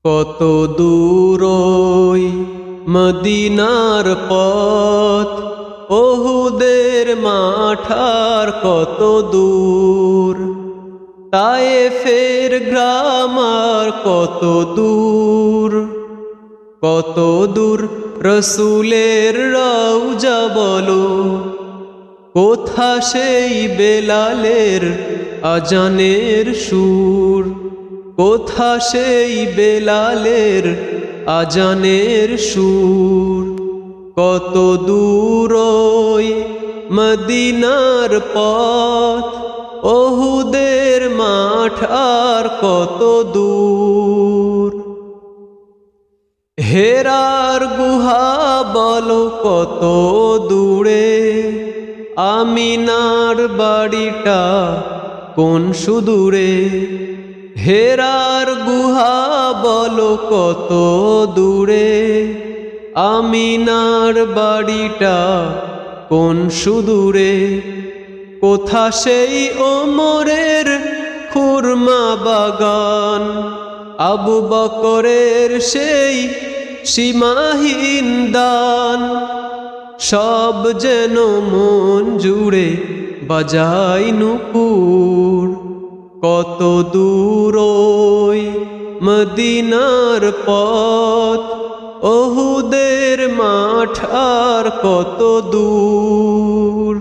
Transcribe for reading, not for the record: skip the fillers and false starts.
কত দূর ওই মদিনার পথ, ওহুদের মাঠার কত দূর, তায়েফের গ্রাম আর কত দূর, কত দূর রসুলের রওজা বলো, কোথা সেই বেলালের আজানের সুর, কোথা সেই বেলালের আজানের সুর। কত দূর ওই মদিনার পথ, ওহুদের মাঠ আর কত দূর। হেরার গুহা বলো কত দূরে, আমিনার বাড়িটা কোন সুদূরে। হেরার গুহা বলো কত দূরে, আমিনার বাড়িটা কোন সুদূরে। কোথা সেই ওমরের খুরমা বাগান, আবু বকরের সেই সীমাহীন দান, সব যেন মন জুড়ে বাজায় নূপুর। কত দূর ওই মদিনার পথ, ওহুদের মাঠ আর কত দূর।